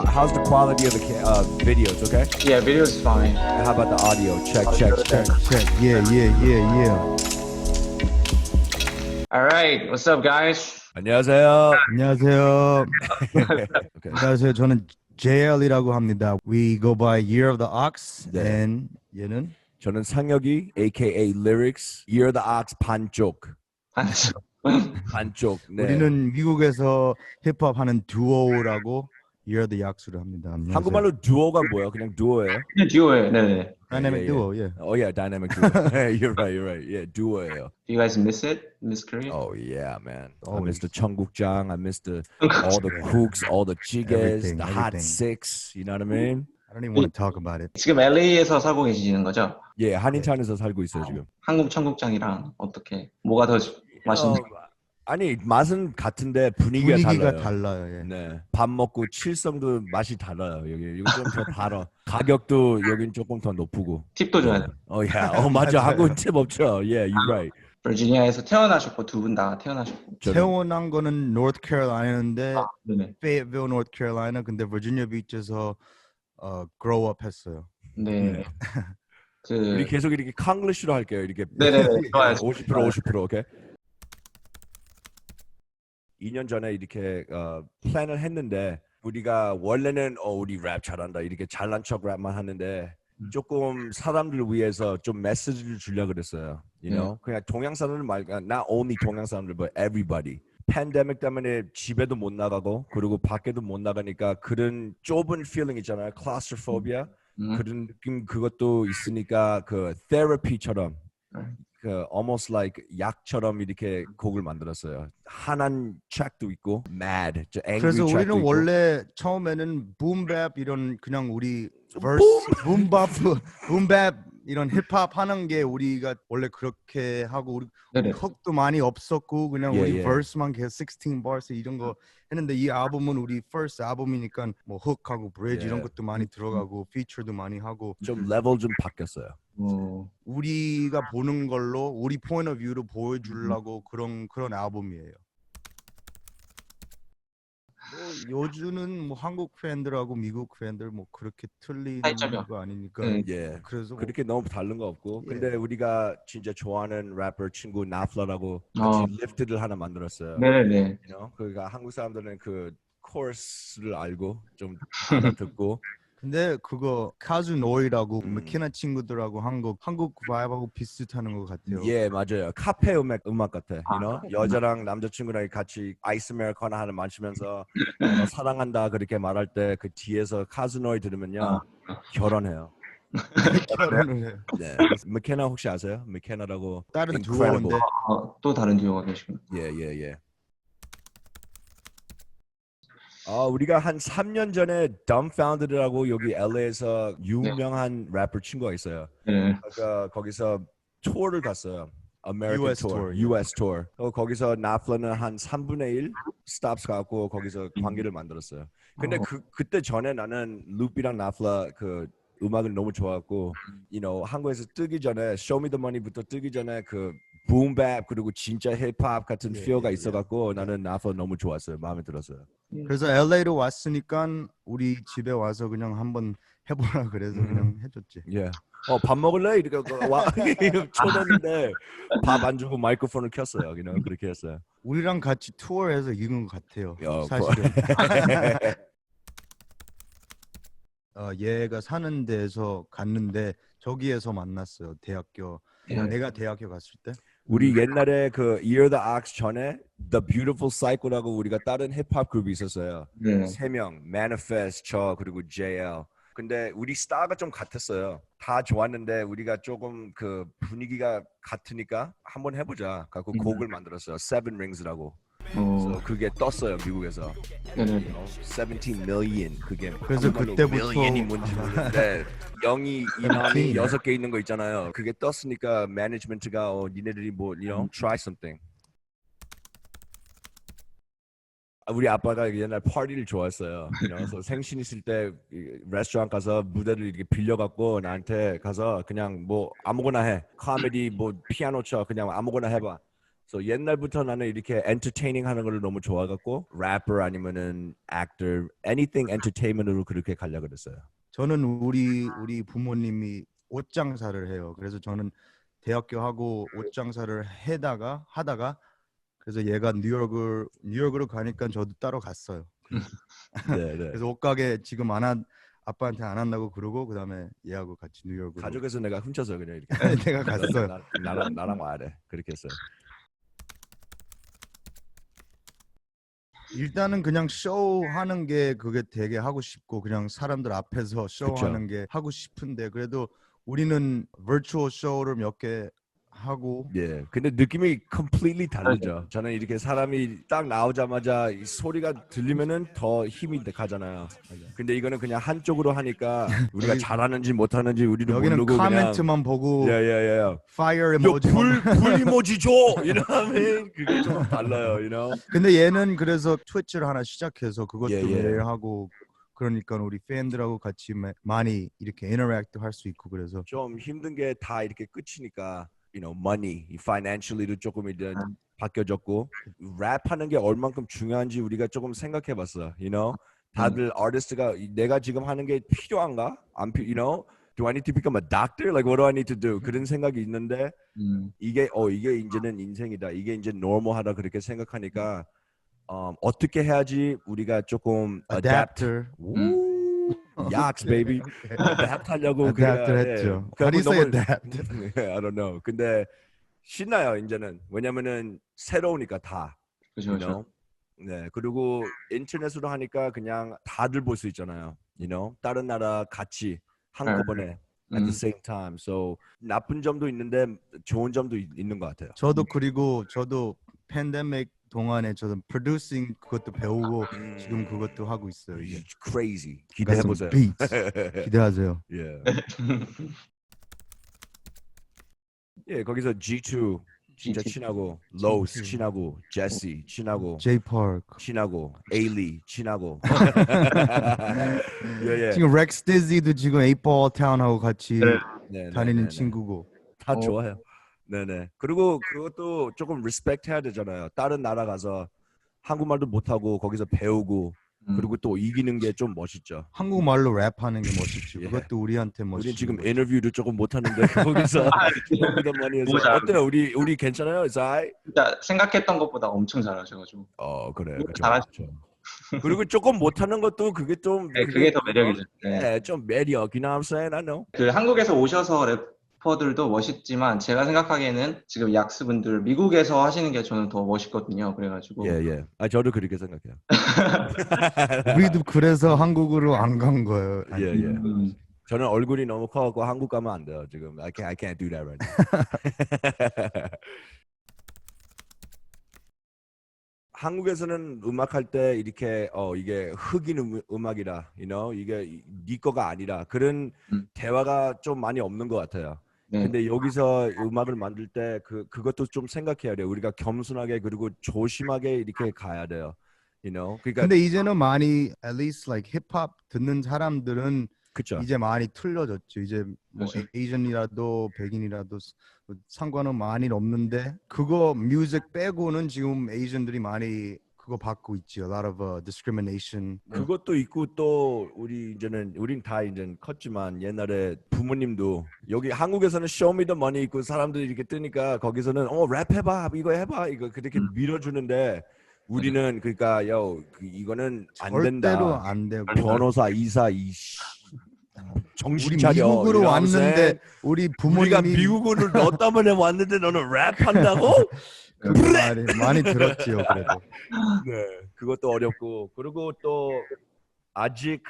How's the quality of the videos? Okay. Yeah, video's fine. How about the audio? Check. Check. Yeah. All right, what's up, guys? 안녕하세요. 안녕하세요. Okay. 안녕하세요. 저는 JL이라고 합니다. We go by Year of the Ox. 네. And 얘는 저는 상혁이, aka Lyrics, Year the Ox 반쪽. 반쪽. 네. 우리는 미국에서 힙합 하는 듀오라고 Year the Ox를 합니다. 안녕하세요. 한국말로 듀오가 뭐야? 그냥 듀오예요? 그냥 듀오예요. 네네. Dynamic duo. Yeah. Oh yeah, dynamic duo. You're right. Yeah, 듀오예요. Do you guys miss it? Miss Korea? Oh yeah, man. I Always. miss the 청국장. I miss all the cooks, all the chigas, Everything, the hot everything. six. You know what I mean? I don't even want to talk about it. 지금 LA에서 살고 계시는 거죠? 예, 한인타운에서 살고 있어요 지금. 한국 청국장이랑 어떻게 뭐가 더 맛있는? 아니 맛은 같은데 분위기가 달라요. 달라요. 예. 네, 밥 먹고 칠성도 맛이 달라요. 여기 좀 더 달아. 가격도 여긴 조금 더 높고. 팁도 줘야 돼. 맞아. 한국 팁 없죠. Yeah, you're right. 버지니아에서 태어나셨고 두 분 다 태어나셨고. 태어난 거는 North Carolina인데 네네. Fayetteville, North Carolina. 근데 Virginia Beach에서 grow up 했어요. 네. 우리 계속 이렇게 캉글리시로 할게요. 이렇게. 네네네. 좋아요. 50%. 오케이. 2년 전에 이렇게 플랜을 했는데 우리가 원래는 우리 랩 잘한다 이렇게 잘난 척 랩만 하는데 조금 사람들을 위해서 좀 메시지를 주려고 그랬어요. You know? 그냥 동양 사람들 말고 not only 동양 사람들 but everybody. 팬데믹 때문에 집에도 못 나가고 그리고 밖에도 못 나가니까 그런 좁은 feeling 있잖아요. claustrophobia. 그런 느낌 그것도 있으니까 그 therapy처럼 그 almost like 약처럼 이렇게 곡을 만들었어요. 한한 트랙도 있고, mad, 저 angry 그래서 트랙도 우리는 있고. 원래 처음에는 붐밥 이런 그냥 우리 verse 붐밥 이런 힙합 하는 게 우리가 원래 그렇게 하고 우리 네네. 훅도 많이 없었고 그냥 우리 예. verse만 계속 16 bars 이런 거 했는데 이 앨범은 우리 first 앨범이니까 뭐 훅하고 브리지 예. 이런 것도 많이 들어가고 피처도 많이 하고 좀 레벨 좀 바뀌었어요. 우리가 보는 걸로 우리 point of view로 보여주려고 그런 앨범이에요. 뭐 요즘은 뭐 한국 팬들하고 미국 팬들 뭐 그렇게 틀리는 차이점이요. 거 아니니까. 예. 그래서 그렇게 너무 다른 거 없고. 예. 근데 우리가 진짜 좋아하는 래퍼 친구 나플라라고 같이 리프트를 하나 만들었어요. 네네네. You know? 그러니까 한국 사람들은 그 코러스를 알고 좀 알아듣고. 근데 그거 카즈노이라고 맥키나 친구들하고 한국 바이브하고 비슷하는 것 같아요. 예, 맞아요. 카페 음악 같아. You know? 여자랑 남자친구랑 같이 아이스 아메리카노 하나 마시면서 사랑한다 그렇게 말할 때 그 뒤에서 카즈노이 들으면요. 결혼해요. 결혼을 해요. 네. 맥케나 혹시 아세요? 맥케나라고 다른 Incredible. 듀오인데 또 다른 듀오가 계시구나. 예. 우리가 한 3년 전에 Dumbfounded라고 여기 LA에서 유명한 래퍼 친구가 있어요. 네. 그러니까 거기서 투어를 갔어요. American US tour, tour, US tour. 거기서 나플라는 한 3분의 1 스탑스 가고 거기서 관계를 만들었어요. 근데 그때 전에 나는 루피랑 나플라 그 음악을 너무 좋아했고, you know, 한국에서 뜨기 전에 Show Me the Money부터 뜨기 전에 그 붐밥 그리고 진짜 힙합 같은 feel가 있어갖고 나는 나플라 너무 좋았어요. 마음에 들었어요. 그래서 LA로 왔으니까 우리 집에 와서 그냥 한번 해보라 그래서 그냥 해줬지. 예. 밥 먹을래? 이렇게 와 초대했는데 밥 안 주고 마이크폰을 켰어요. You know? 그렇게 했어요. 우리랑 같이 투어해서 이긴 것 같아요. 야, 사실은. 얘가 사는 데에서 갔는데 저기에서 만났어요. 대학교. 내가 대학교 갔을 때. 우리 옛날에 그 Year the Ox 전에 The Beautiful Cycle라고 우리가 다른 힙합 그룹이 있었어요. 네. 3명, Manifest, 저 그리고 JL. 근데 우리 스타가 좀 같았어요. 다 좋았는데 우리가 조금 그 분위기가 같으니까 한번 해보자. 갖고 곡을 만들었어요. Seven Rings라고. 그래서 그게 떴어요 미국에서. 네네. 17 million 그게. 그래서 그때부터 million이 뭔지 모르는데 0이 인원이 6개 있는 거 있잖아요. 그게 떴으니까 매니지먼트가 니네들이 뭐 you know try something. 우리 아빠가 옛날 파티를 좋아했어요. You know? 그래서 생신 있을 때 레스토랑 가서 무대를 이렇게 빌려갖고 나한테 가서 그냥 뭐 아무거나 해. 코미디 뭐 피아노 쳐 그냥 아무거나 해봐. So 옛날부터 나는 이렇게 entertaining 하는 걸 너무 좋아갖고 rapper 아니면은 actor, anything entertainment으로 그렇게 가려고 그랬어요. 저는 우리 부모님이 옷 장사를 해요. 그래서 저는 대학교 하고 옷 장사를 하다가 그래서 얘가 뉴욕으로 가니까 저도 따로 갔어요. 네, 네. 그래서 옷가게 지금 아빠한테 안 한다고 그러고 그다음에 얘하고 같이 뉴욕으로 가족에서 내가 훔쳐서 그냥 이렇게 내가 갔어요. 나랑 와야 돼. 그렇게 했어요. 일단은 그냥 쇼 하는 게 그게 되게 하고 싶고 그냥 사람들 앞에서 쇼 그쵸. 하는 게 하고 싶은데 그래도 우리는 버추얼 쇼를 몇 개 하고 예. 근데 느낌이 completely 다르죠. 저는 이렇게 사람이 딱 나오자마자 이 소리가 들리면은 더 힘이 가잖아요. 근데 이거는 그냥 한쪽으로 하니까 우리가 여기- 잘하는지 못하는지 우리도 여기는 모르고 카멘트만 보고 예예예. fire emoji 불 이모지 줘. 이러면 그게 좀 달라요, you know. 근데 얘는 그래서 트위치를 하나 시작해서 그것도 예, 예. 매일 하고 그러니까 우리 팬들하고 같이 많이 이렇게 인터랙트 할 수 있고 그래서 좀 힘든 게 다 이렇게 끝이니까 you know money, financially도 조금 이제 바뀌어졌고 랩하는 게 얼만큼 중요한지 우리가 조금 생각해봤어, you know. 다들 아티스트가 내가 지금 하는 게 필요한가? you know, do I need to become a doctor? Like what do I need to do? 그런 생각이 있는데 이게 이제는 인생이다. 이게 이제 normal하다 그렇게 생각하니까 어떻게 해야지 우리가 조금 adapter yachts baby adapt 하려고 adapter 했죠. How do you say adapt? I don't know. 근데 신나요 이제는. 왜냐면은 새로우니까 다. 그죠, You 그죠. know? 네. 그리고 인터넷으로 하니까 그냥 다들 볼 수 있잖아요. You know? 다른 나라 같이 한꺼번에 at the same time. So 나쁜 점도 있는데 좋은 점도 있는 것 같아요. 저도 팬데믹 동안에 저도 producing 그것도 배우고 지금 그것도 하고 있어요. 이제. Crazy. 기대해 보세요. beats. 기대하세요. 예. 예, 거기서 G2 진짜 G2. 친하고, 로스 친하고, 제시 친하고, J Park. 친하고, 에일리 친하고. 예, 예. 지금 렉스 디즈도 지금 8ball town하고 같이 네, 다니는 네. 친구고. 다 좋아요. 네네. 그리고 그것도 조금 리스펙트 해야 되잖아요. 다른 나라 가서 한국말도 못하고 거기서 배우고 그리고 또 이기는 게 좀 멋있죠. 한국말로 랩하는 게 멋있죠. 예. 그것도 우리한테 멋있죠. 우린 지금 인터뷰도 조금 못하는데 거기서 거기다 많이 해서 너무 잘하고 어때요? 우리 괜찮아요? 사이? 진짜 생각했던 것보다 엄청 잘하셔가지고. 그래. 너무 잘하시죠. 그리고 조금 못하는 것도 그게 좀 네, 그게 더 매력이죠. 네. 네, 좀 매력. You know what I'm saying? I know. 그 한국에서 오셔서 래퍼들도 멋있지만 제가 생각하기에는 지금 약스분들 미국에서 하시는 게 저는 더 멋있거든요. 그래가지고 예. 아 저도 그렇게 생각해요. 우리도 그래서 한국으로 안 간 거예요. 예. 저는 얼굴이 너무 커갖고 한국 가면 안 돼요. 지금 I can't do that right now. 한국에서는 음악할 때 이렇게 이게 흑인 음악이라, you know, 이게 네 거가 아니라 그런 대화가 좀 많이 없는 것 같아요. 네. 근데 여기서 음악을 만들 때 그것도 좀 생각해야 돼요. 우리가 겸손하게 그리고 조심하게 이렇게 가야 돼요. You know, 그러니까 근데 이제는 많이 at least like 힙합 듣는 사람들은 그쵸. 이제 많이 틀려졌죠. 이제 뭐 그렇죠. 에이전이라도 백인이라도 상관은 많이 없는데 그거 뮤직 빼고는 지금 에이전들이 많이 그거 받고 있지. A lot of discrimination. 그것도 있고 또 우린 다 이제 컸지만 옛날에 부모님도 여기 한국에서는 쇼미더머니 있고 사람들이 이렇게 뜨니까 거기서는 랩 해봐 이거 해봐 이거 그렇게 밀어주는데 우리는 그러니까 이거는 안 된다. 절대로 안 되고. 변호사 이사 정신 우리 차려. 미국으로 you know what I'm saying? 왔는데 우리 우리가 부모님이 미국으로 너 때문에 왔는데 너는 랩한다고? 그거 많이 들었지요. 그래도. 네, 그것도 어렵고 그리고 또 아직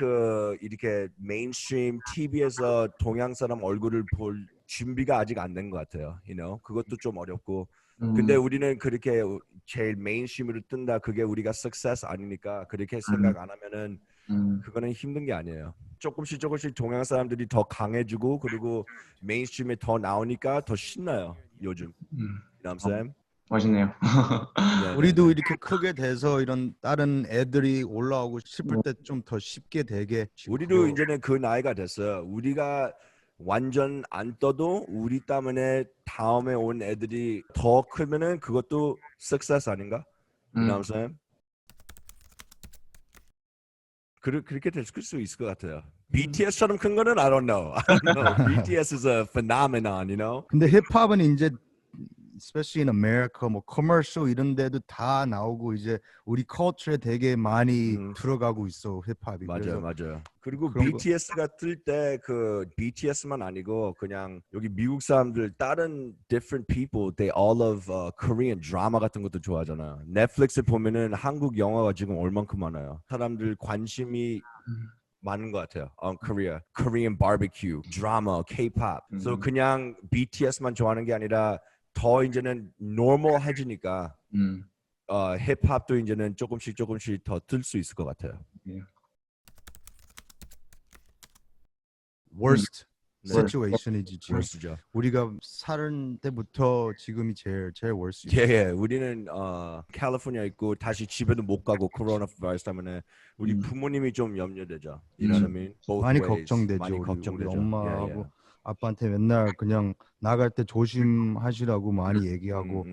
이렇게 메인스트림 TV에서 동양 사람 얼굴을 볼 준비가 아직 안 된 것 같아요. You know, 그것도 좀 어렵고. 근데 우리는 그렇게 제일 메인스트림으로 뜬다. 그게 우리가 success 아니니까 그렇게 생각 안 하면은 그거는 힘든 게 아니에요. 조금씩 동양 사람들이 더 강해지고 그리고 메인스트림에 더 나오니까 더 신나요. 요즘. You know what I'm saying? 멋있네요. 네, 우리도 네. 이렇게 크게 돼서 이런 다른 애들이 올라오고 싶을 때 좀 더 쉽게 되게 우리도 이제는 그 나이가 됐어요. 우리가 완전 안 떠도 우리 때문에 다음에 온 애들이 더 크면은 그것도 success 아닌가? You know what I'm saying? 그렇게 될 수 있을 것 같아요. BTS처럼 큰 거는 I don't know. I don't know. BTS is a phenomenon, you know? 근데 힙합은 이제 especially in America 뭐 커머셜 이런 데도 다 나오고 이제 우리 컬처에 되게 많이 들어가고 있어 힙합이. 맞아요, 그래서 맞아요. 그리고 그런 거- BTS가 뜰 때 그 BTS만 아니고 그냥 여기 미국 사람들 다른 different people, they all of Korean drama 같은 것도 좋아하잖아요. 넷플릭스에 보면은 한국 영화가 지금 얼만큼 많아요. 사람들 관심이 많은 것 같아요. Korea, Korean barbecue, drama, K-pop. So 그냥 BTS만 좋아하는 게 아니라 더 이제는 normal해지니까 힙합도 이제는 조금씩 더 뜰 수 있을 것 같아요. worst 네. situation이지 지금. worst죠. 우리가 살은 때부터 지금이 제일 worst. 예, 우리는 캘리포니아 있고 다시 집에도 못 가고 코로나 바이러스 때문에 우리 부모님이 좀 염려되죠. You know what I mean? Both 많이 ways. 걱정되죠. 많이 우리 걱정되죠. 엄마하고 아빠한테 맨날 그냥 나갈 때 조심하시라고 많이 얘기하고.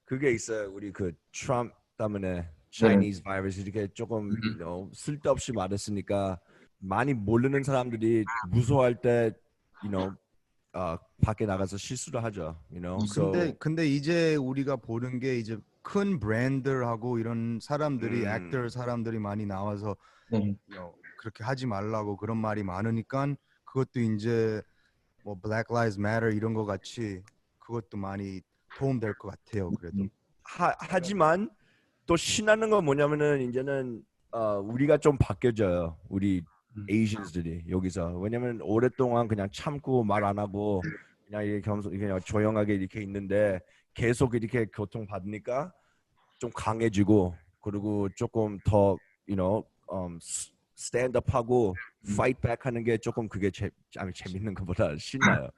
그게 있어요. 우리 그 트럼프 때문에 Chinese virus 이렇게 조금 you know, 쓸데없이 말했으니까 많이 모르는 사람들이 무서워할 때 you know 밖에 나가서 실수를 하죠. You know. 근데 이제 우리가 보는 게 이제 큰 브랜드하고 이런 사람들이 액터 사람들이 많이 나와서 그렇게 하지 말라고 그런 말이 많으니까 그것도 이제 뭐 Black Lives Matter 이런 거 같이 그것도 많이 도움될 것 같아요. 그래도 하지만 또 신나는 건 뭐냐면은 이제는 우리가 좀 바뀌어져요. 우리 Asians들이 여기서. 왜냐면 오랫동안 그냥 참고 말 안 하고 그냥 이렇게 그냥 조용하게 이렇게 있는데 계속 이렇게 고통 받으니까 좀 강해지고 그리고 조금 더 you know stand up 하고 fight back 하는 게 조금 그게 재밌는 것보다 신나요.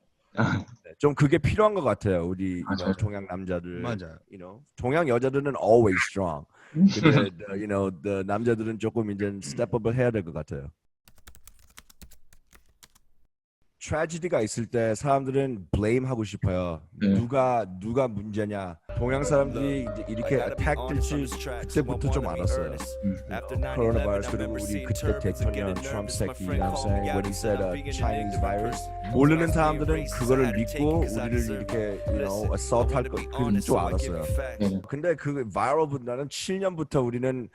네, 좀 그게 필요한 것 같아요. 우리 you know, 동양 남자들. 맞아요. You know, 동양 여자들은 always strong. 근데 you know, the 남자들은 조금 이제 step up을 해야 될 것 같아요. 트래지디가 있을 때 사람들은 blame 하고 싶어요. 누가 문제냐. 동양 사람들이 이제 이렇게 attack 될지 그때부터 좀 알았어요. 코로나 바이러스 그리고 우리 그때 대통령 트럼프 새끼, you know what I'm saying? When he said Chinese virus. 모르는 사람들은 그거를 믿고 우리를 이렇게 you know, assault 할 거 그건 좀 알았어요. 근데 그 viral 분들은 7년부터 우리는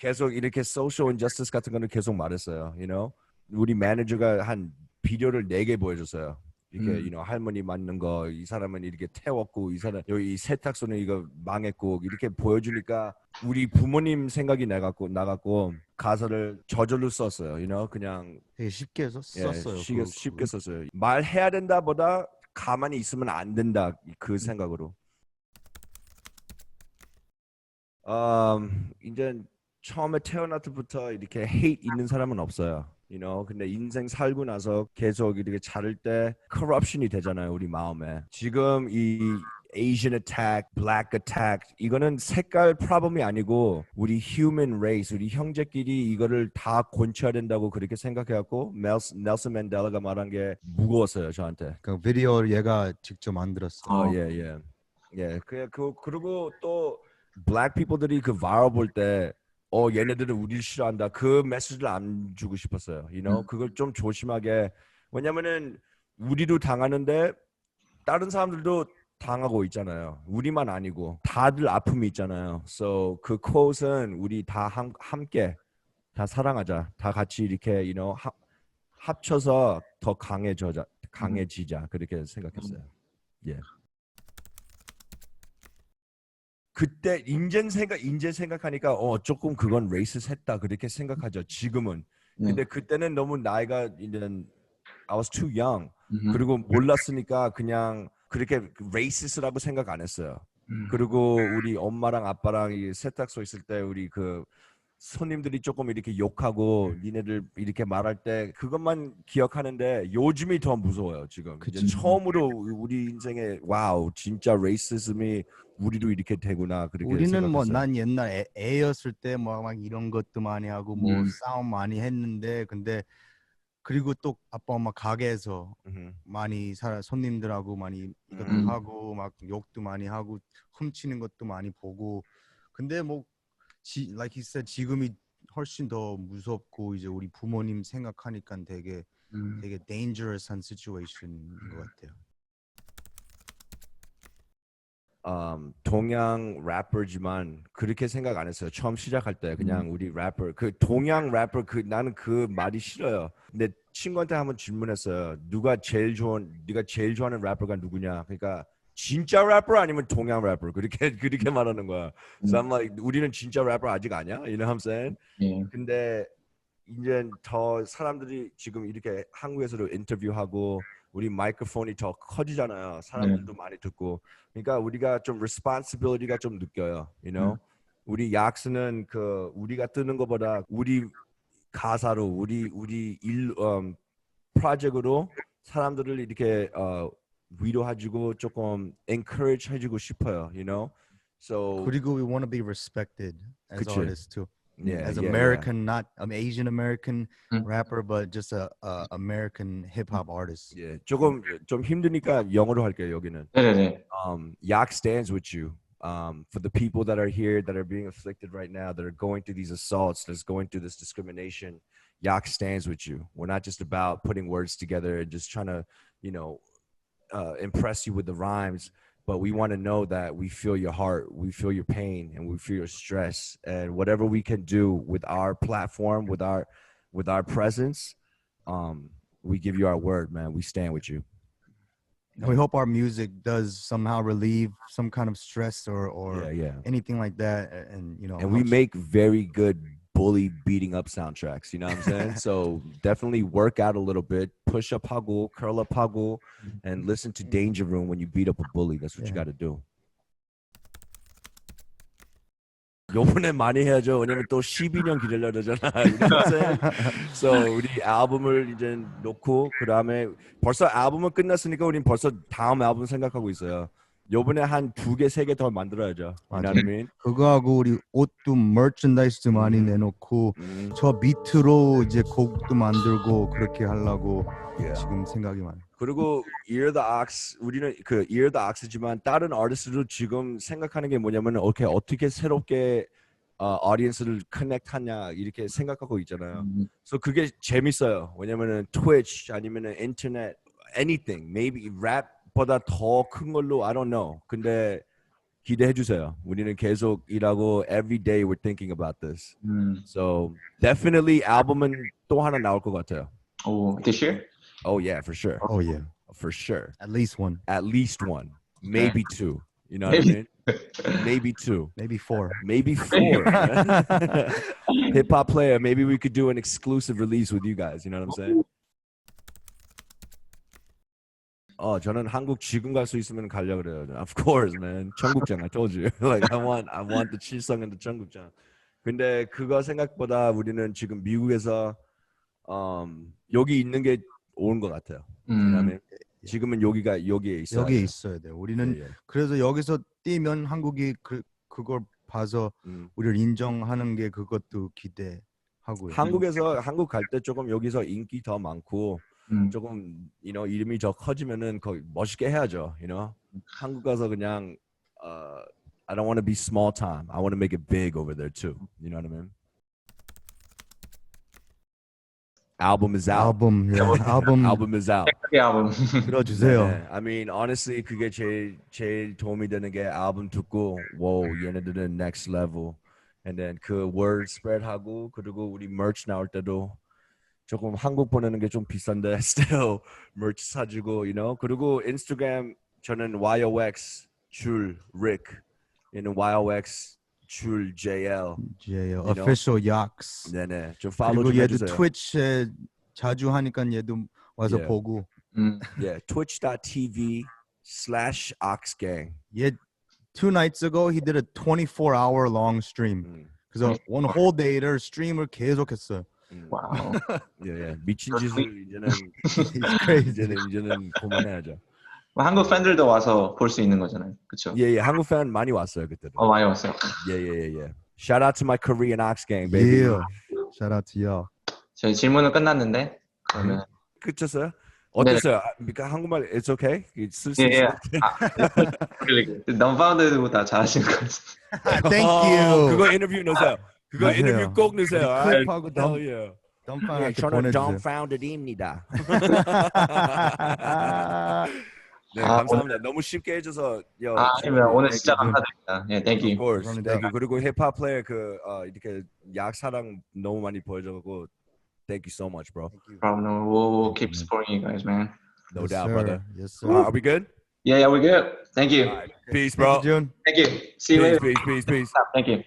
계속 이렇게 social injustice 같은 거는 계속 말했어요. You know? 우리 매니저가 한 비디오를 4개 보여줬어요. 이렇게 you know, 할머니 맞는 거, 이 사람은 이렇게 태웠고, 이 사람 여기 세탁소는 이거 망했고 이렇게 보여주니까 우리 부모님 생각이 나갔고 가사를 저절로 썼어요. You know? 그냥 되게 쉽게 썼어요. 쉽게 썼어요. 말해야 된다보다 가만히 있으면 안 된다 그 생각으로. 이제 처음에 태어날 때부터 이렇게 hate 있는 사람은 없어요. You know, 근데 인생 살고 나서 계속 이렇게 자랄 때 corruption이 되잖아요, 우리 마음에. 지금 이 Asian attack, Black attack 이거는 색깔 프로블럼이 아니고 우리 human race, 우리 형제끼리 이거를 다 고쳐야 된다고 그렇게 생각해갖고 넬슨 맨델라가 말한 게 무거웠어요, 저한테. 그 비디오 얘가 직접 만들었어. 예. 그리고 또 Black people들이 그 viral 볼 때 얘네들은 우리를 싫어한다. 그 메시지를 안 주고 싶었어요. You know? 그걸 좀 조심하게. 왜냐면은 우리도 당하는데 다른 사람들도 당하고 있잖아요. 우리만 아니고 다들 아픔이 있잖아요. So 그 quote은 우리 다 함께 다 사랑하자. 다 같이 이렇게 you know, 합쳐서 더 강해지자. 그렇게 생각했어요. 예. 그때 인제 생각하니까 조금 그건 레이시스했다 그렇게 생각하죠. 지금은. 근데 그때는 너무 나이가 이제 I was too young. 그리고 몰랐으니까 그냥 그렇게 레이시스라고 생각 안 했어요. 그리고 우리 엄마랑 아빠랑 이 세탁소 있을 때 우리 그 손님들이 조금 이렇게 욕하고 니네들 이렇게 말할 때 그것만 기억하는데 요즘이 더 무서워요. 지금 이제 처음으로 우리 인생에 와우 진짜 레이시즘이 우리도 이렇게 되구나 그렇게 우리는 생각했어요. 뭐 난 옛날 애였을 때 뭐 막 이런 것도 많이 하고 뭐 싸움 많이 했는데 근데 그리고 또 아빠 엄마 가게에서 Mhm. 많이 손님들하고 많이 이것도 음. 하고 막 욕도 많이 하고 훔치는 것도 많이 보고 근데 뭐 like he said 지금이 훨씬 더 무섭고 이제 우리 부모님 생각하니까 되게 dangerous한 situation인 것 같아요. 동양 래퍼지만 그렇게 생각 안 했어요. 처음 시작할 때 그냥 우리 래퍼 그 동양 래퍼 그 나는 그 말이 싫어요. 근데 친구한테 한번 질문했어요. 네가 제일 좋아하는 래퍼가 누구냐? 그러니까 진짜 래퍼 아니면 동양 래퍼 그렇게 말하는 거야. 그래서 I'm like, 우리는 진짜 래퍼 아직 아니야? You know what I'm saying? 예. 근데 이제 더 사람들이 지금 이렇게 한국에서도 인터뷰하고 우리 마이크폰이 더 커지잖아요. 사람들도 많이 듣고. 그러니까 우리가 좀 responsibility가 좀 느껴요. You know? 우리 약수는 그 우리가 뜨는 것보다 우리 가사로 우리 프로젝트로 사람들을 이렇게 위로해주고 조금 encourage 해주고 싶어요. You know? So 그리고 we want to be respected as 그치. artists too. yeah, As yeah, American, not an Asian American 음. rapper, but just a American hip hop artist. yeah. 조금 좀 힘드니까 영어로 할게요. 여기는. 네네네. Yak stands with you. For the people that are here that are being afflicted right now, that are going through these assaults, that's going through this discrimination, Yak stands with you. We're not just about putting words together and just trying to, impress you with the rhymes, but we want to know that we feel your heart, we feel your pain, and we feel your stress. And whatever we can do with our platform, with our presence, we give you our word, man. We stand with you. And we hope our music does somehow relieve some kind of stress or Yeah. anything like that. And And we helps- make very good bully beating up soundtracks. You know what I'm saying? So definitely work out a little bit, push up huggle, curl up huggle, and listen to Danger Room when you beat up a bully. That's what you got to do. 요번에 많이 해야죠. 왜냐면 또 12년 기다려야 되잖아. You know what I'm saying? So 우리 앨범을 이제 놓고 그 다음에 벌써 앨범은 끝났으니까 우린 벌써 다음 앨범 생각하고 있어요. 요번에 한 2개, 3개 더 만들어야죠. You know what I mean? 그거하고 우리 옷도 머천다이즈도 많이 내놓고 저 비트로 이제 곡도 만들고 그렇게 하려고 지금 생각이 많아요. 그리고 Ear the Ox 우리는 그 Ear the Ox지만 다른 아티스트도 지금 생각하는 게 뭐냐면 어떻게 새롭게 audience를 커넥하냐 이렇게 생각하고 있잖아요. So 그게 재밌어요. 왜냐면은 Twitch 아니면은 인터넷 anything maybe 랩보다 더 큰 걸로 I don't know. 근데 기대해 주세요. 우리는 계속 일하고 every day we're thinking about this. So definitely 앨범은 또 하나 나올 것 같아요. 오, this year? Oh yeah, for sure. Oh yeah, For sure. at least one, At least one, maybe two. You know what I mean? Maybe two, maybe four. maybe four. Hip hop player. Maybe we could do an exclusive release with you guys. You know what I'm saying? 저는 한국 지금 갈 수 있으면 가려고 그래요. Of course, man. 청국장. I told you. Like I want the 칠성 and the 청국장. 근데 그거 생각보다 우리는 지금 미국에서 여기 있는 게 옳은 것 같아요. 그다음에 지금은 여기에 있어요. 여기에 있어야 돼요. 우리는 그래서 여기서 뛰면 한국이 그걸 봐서 우리를 인정하는 게 그것도 기대하고요. 한국 갈 때 조금 여기서 인기 더 많고 조금 이름이 더 커지면은 거기 멋있게 해야죠. 한국 가서 그냥 I don't want to be small time. I want to make it big over there too. You know what I mean? Album is out. Album is out. 앨범. 들어주세요. 네, I mean, honestly, 그게 제일 도움이 되는 게 앨범 듣고, wow, 얘네들은 next level. And then 그 word spread 하고, 그리고 우리 merch 나올 때도 조금 한국 보내는 게 좀 비싼데, still merch 사주고, 그리고 인스타그램 저는 YOX 줄 Rick, 얘는 YOX 줄 JL. official Yaks. 네네, 좀 팔로우 그리고 좀 얘도 해주세요. 트위치에 자주 하니까 얘도 와서 보고. Yeah, twitch.tv/oxgang. 얘 2 nights ago he did a 24-hour long stream. 그래서 one whole day를 스트림을 계속했어요. 와우. 예, 미친 짓을 이제는 He's crazy. 이제는 그만해야죠. 한국 팬들도 와서 볼 수 있는 거잖아요. 그렇죠? 예, 한국 팬 많이 왔어요 그때도. 많이 왔어요. 예. Shout out to my Korean Ox gang, baby. Yeah. Shout out to y'all. 저희 질문은 끝났는데 그러면 그쳤어요? 어땠어요? 그러니까 한국말 it's okay? 쓸 수 있어요? 넘파운드보다 잘하시는 것 같습니다. Thank you. 그거 인터뷰 넣으세요. 그거 넣으세요. 인터뷰 꼭 넣으세요. 우리 아, 클립하고 hell yeah. 덤빵한테 저는 보내주세요. dumbfounded입니다. 네, 아, 감사합니다. 너무 쉽게 해줘서. 아니면 오늘 thank 진짜 you. 감사드립니다. 예, thank Of you. course. 감사합니다. Thank you. 그리고 힙합 플레이어 이렇게 약 사랑 너무 많이 보여줘고 thank you so much, bro. Problem. We'll keep supporting you guys, man. No Yes, doubt, sir. brother. Yes, sir. Are we good? Yeah, we're good. Thank you. Peace, bro. Thank you, June. Thank you. See you Peace, later. peace, peace, peace. Thank you.